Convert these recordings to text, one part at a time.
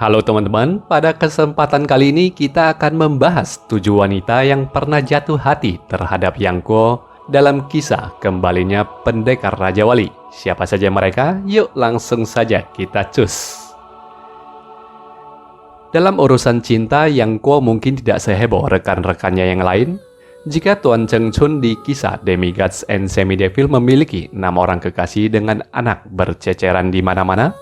Halo teman-teman, pada kesempatan kali ini kita akan membahas 7 wanita yang pernah jatuh hati terhadap Yangko dalam kisah kembalinya pendekar Raja Wali. Siapa saja mereka? Yuk langsung saja kita cus. Dalam urusan cinta, Yangko mungkin tidak seheboh rekan-rekannya yang lain. Jika Tuan Cheng Chun di kisah Demigods and Semi-Devil memiliki 6 orang kekasih dengan anak berceceran di mana-mana,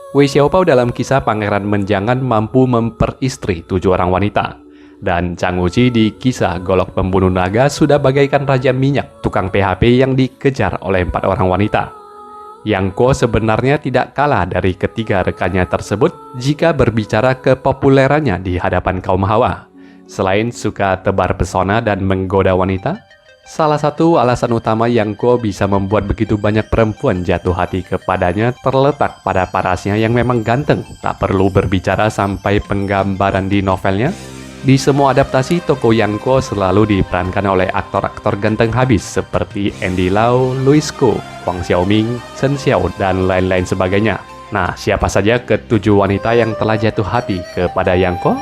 Wei Xiaopao dalam kisah Pangeran Menjangan mampu memperistri 7 orang wanita. Dan Chang Wuji di kisah Golok Pembunuh Naga sudah bagaikan raja minyak tukang PHP yang dikejar oleh 4 orang wanita. Yangko sebenarnya tidak kalah dari ketiga rekannya tersebut jika berbicara kepopulerannya di hadapan kaum hawa. Selain suka tebar pesona dan menggoda wanita, salah satu alasan utama Yangko bisa membuat begitu banyak perempuan jatuh hati kepadanya terletak pada parasnya yang memang ganteng. Tak perlu berbicara sampai penggambaran di novelnya. Di semua adaptasi, tokoh Yangko selalu diperankan oleh aktor-aktor ganteng habis seperti Andy Lau, Louis Ko, Huang Xiaoming, Chen Xiao, dan lain-lain sebagainya. Nah, siapa saja ke-7 wanita yang telah jatuh hati kepada Yangko?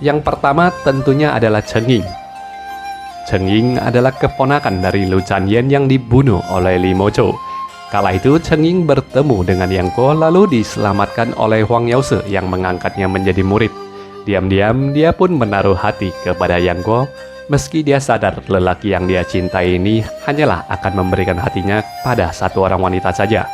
Yang pertama tentunya adalah Cheng Ying. Cheng Ying adalah keponakan dari Lu Chanyan yang dibunuh oleh Li Mo Chou. Kala itu Cheng Ying bertemu dengan Yangko lalu diselamatkan oleh Huang Yause yang mengangkatnya menjadi murid. Diam-diam dia pun menaruh hati kepada Yangko, meski dia sadar lelaki yang dia cintai ini hanyalah akan memberikan hatinya pada satu orang wanita saja.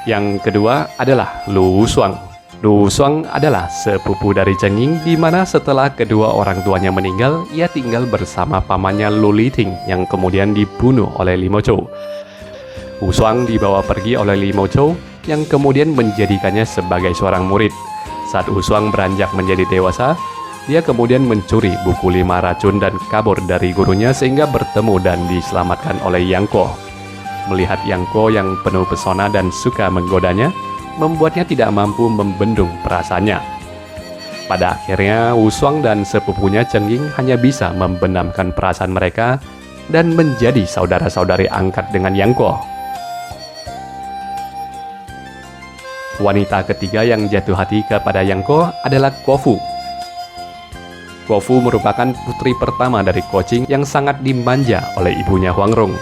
Yang kedua adalah Lu Wusuang. Lu Wusuang adalah sepupu dari Cheng Ying, di mana setelah kedua orang tuanya meninggal, ia tinggal bersama pamannya Lu Liting yang kemudian dibunuh oleh Li Mo Chou. Wusuang dibawa pergi oleh Li Mo Chou yang kemudian menjadikannya sebagai seorang murid. Saat Wusuang beranjak menjadi dewasa, dia kemudian mencuri buku 5 racun dan kabur dari gurunya sehingga bertemu dan diselamatkan oleh Yangko. Melihat Yangko yang penuh pesona dan suka menggodanya, membuatnya tidak mampu membendung perasaannya. Pada akhirnya, Wusuang dan sepupunya Cheng Ying hanya bisa membenamkan perasaan mereka dan menjadi saudara-saudari angkat dengan Yangko. Wanita ketiga yang jatuh hati kepada Yangko adalah Guo Fu. Guo Fu merupakan putri pertama dari Guo Qing yang sangat dimanja oleh ibunya Huang Rong.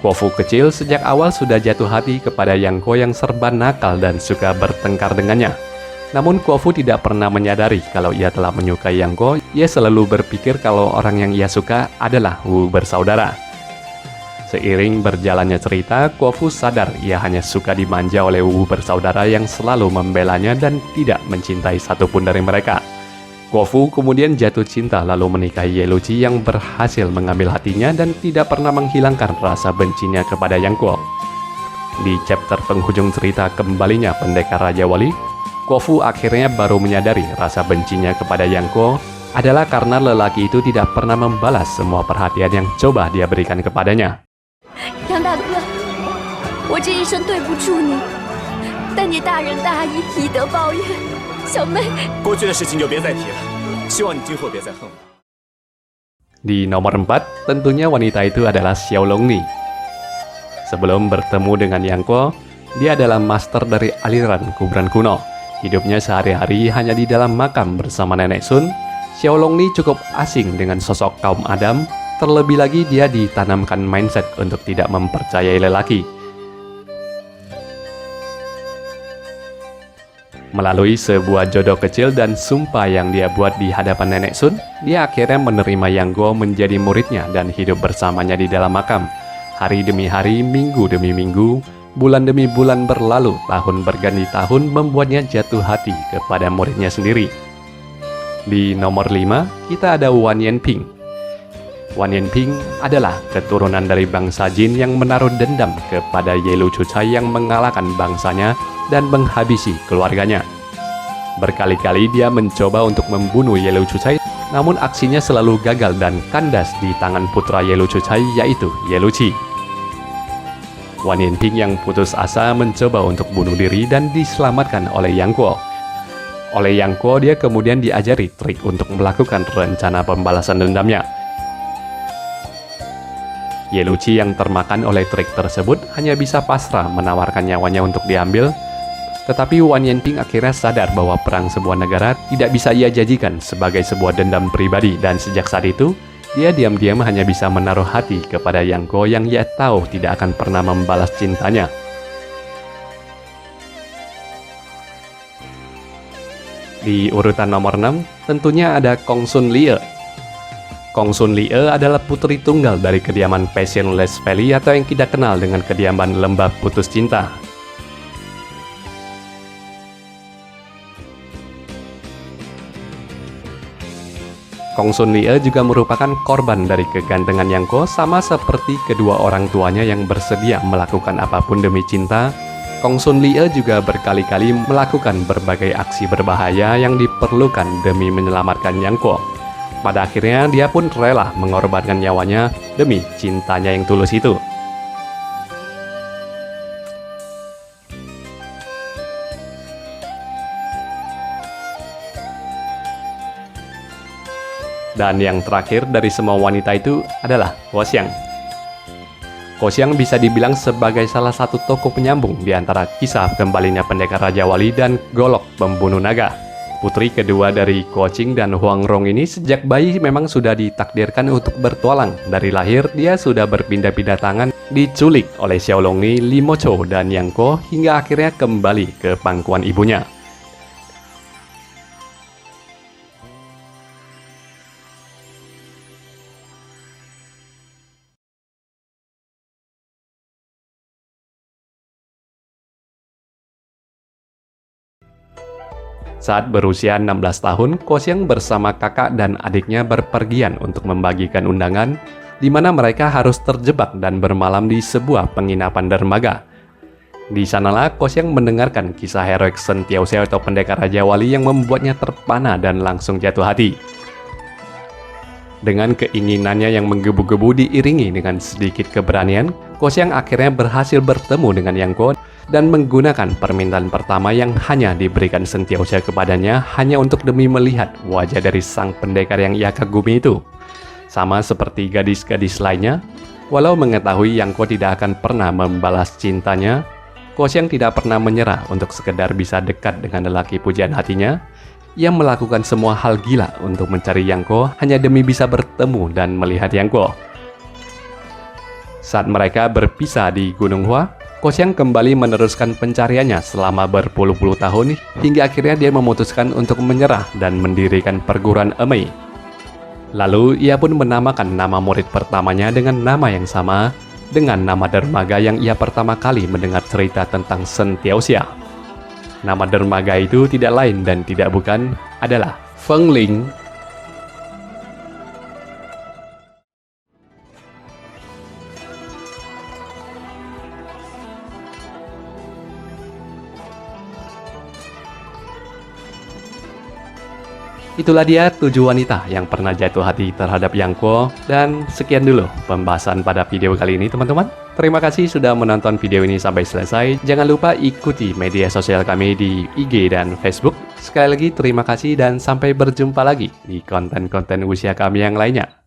Guo Fu kecil sejak awal sudah jatuh hati kepada Yangko yang serba nakal dan suka bertengkar dengannya. Namun Guo Fu tidak pernah menyadari kalau ia telah menyukai Yangko. Ia selalu berpikir kalau orang yang ia suka adalah Wu bersaudara. Seiring berjalannya cerita, Guo Fu sadar ia hanya suka dimanja oleh Wu bersaudara yang selalu membelanya dan tidak mencintai satupun dari mereka. Guo Fu kemudian jatuh cinta lalu menikahi Ye Luqi yang berhasil mengambil hatinya dan tidak pernah menghilangkan rasa bencinya kepada Yangko. Di chapter penghujung cerita kembalinya pendekar Raja Wali, Guo Fu akhirnya baru menyadari rasa bencinya kepada Yangko adalah karena lelaki itu tidak pernah membalas semua perhatian yang coba dia berikan kepadanya. Yang大哥，我这一生对不住你，但你大仁大义，以德报怨。小妹，过去的事情就别再提了，希望你今后别再恨我。 Di nomor 4, tentunya wanita itu adalah Xiao Longni. Sebelum bertemu dengan Yangko, dia adalah master dari aliran kuburan kuno. Hidupnya sehari-hari hanya di dalam makam bersama nenek Sun. Xiao Longni cukup asing dengan sosok kaum Adam, terlebih lagi dia ditanamkan mindset untuk tidak mempercayai lelaki. Melalui sebuah jodoh kecil dan sumpah yang dia buat di hadapan nenek Sun, dia akhirnya menerima Yangko menjadi muridnya dan hidup bersamanya di dalam makam. Hari demi hari, minggu demi minggu, bulan demi bulan berlalu, tahun berganti tahun membuatnya jatuh hati kepada muridnya sendiri. Di nomor 5, kita ada Wan Yanping. Wan Yanping adalah keturunan dari bangsa Jin yang menaruh dendam kepada Ye Luqi yang mengalahkan bangsanya dan menghabisi keluarganya. Berkali-kali dia mencoba untuk membunuh Ye Luqi, namun aksinya selalu gagal dan kandas di tangan putra Ye Luqi yaitu Ye Luqi. Wan Yanping yang putus asa mencoba untuk bunuh diri dan diselamatkan oleh Yangko. Oleh Yangko, dia kemudian diajari trik untuk melakukan rencana pembalasan dendamnya. Ye Luqi yang termakan oleh trik tersebut hanya bisa pasrah menawarkan nyawanya untuk diambil. Tetapi Wan Yanping akhirnya sadar bahwa perang sebuah negara tidak bisa ia janjikan sebagai sebuah dendam pribadi, dan sejak saat itu, dia diam-diam hanya bisa menaruh hati kepada Yang Guo yang ia tahu tidak akan pernah membalas cintanya. Di urutan nomor 6, tentunya ada Kong Sun Lie. Kong Sun Lie adalah putri tunggal dari kediaman Passionless Valley atau yang kita kenal dengan kediaman Lembah Putus Cinta. Kong Sun Lie juga merupakan korban dari kegantengan Yang Guo, sama seperti kedua orang tuanya yang bersedia melakukan apapun demi cinta. Kong Sun Lie juga berkali-kali melakukan berbagai aksi berbahaya yang diperlukan demi menyelamatkan Yang Guo. Pada akhirnya dia pun rela mengorbankan nyawanya demi cintanya yang tulus itu. Dan yang terakhir dari semua wanita itu adalah Guo Xiang. Guo Xiang bisa dibilang sebagai salah satu tokoh penyambung di antara kisah kembalinya pendekar Raja Wali dan Golok pembunuh naga. Putri kedua dari Guo Qing dan Huang Rong ini sejak bayi memang sudah ditakdirkan untuk bertualang. Dari lahir, dia sudah berpindah-pindah tangan, diculik oleh Xiaolongni, Li Mochou, dan Yang Guo hingga akhirnya kembali ke pangkuan ibunya. Saat berusia 16 tahun, Guo Xiang bersama kakak dan adiknya berpergian untuk membagikan undangan, di mana mereka harus terjebak dan bermalam di sebuah penginapan dermaga. Di sanalah Guo Xiang mendengarkan kisah heroik Shen Tiaoxiao atau pendekar Raja Wali yang membuatnya terpana dan langsung jatuh hati. Dengan keinginannya yang menggebu-gebu diiringi dengan sedikit keberanian, Guo Xiang akhirnya berhasil bertemu dengan Yang Guo dan menggunakan permintaan pertama yang hanya diberikan Shen Tiaoxiao kepadanya hanya untuk demi melihat wajah dari sang pendekar yang ia kagumi itu. Sama seperti gadis-gadis lainnya, walau mengetahui Yang Guo tidak akan pernah membalas cintanya, Guo Xiang tidak pernah menyerah untuk sekedar bisa dekat dengan lelaki pujian hatinya. Ia melakukan semua hal gila untuk mencari Yang Guo hanya demi bisa bertemu dan melihat Yang Guo. Saat mereka berpisah di Gunung Hua, Guo Xiang kembali meneruskan pencariannya selama berpuluh-puluh tahun hingga akhirnya dia memutuskan untuk menyerah dan mendirikan perguruan Emei. Lalu ia pun menamakan nama murid pertamanya dengan nama yang sama dengan nama dermaga yang ia pertama kali mendengar cerita tentang Shen Tiaoxiao. Nama dermaga itu tidak lain dan tidak bukan adalah Fengling. Itulah dia 7 wanita yang pernah jatuh hati terhadap Yang Guo. Dan sekian dulu pembahasan pada video kali ini teman-teman. Terima kasih sudah menonton video ini sampai selesai. Jangan lupa ikuti media sosial kami di IG dan Facebook. Sekali lagi terima kasih dan sampai berjumpa lagi di konten-konten usia kami yang lainnya.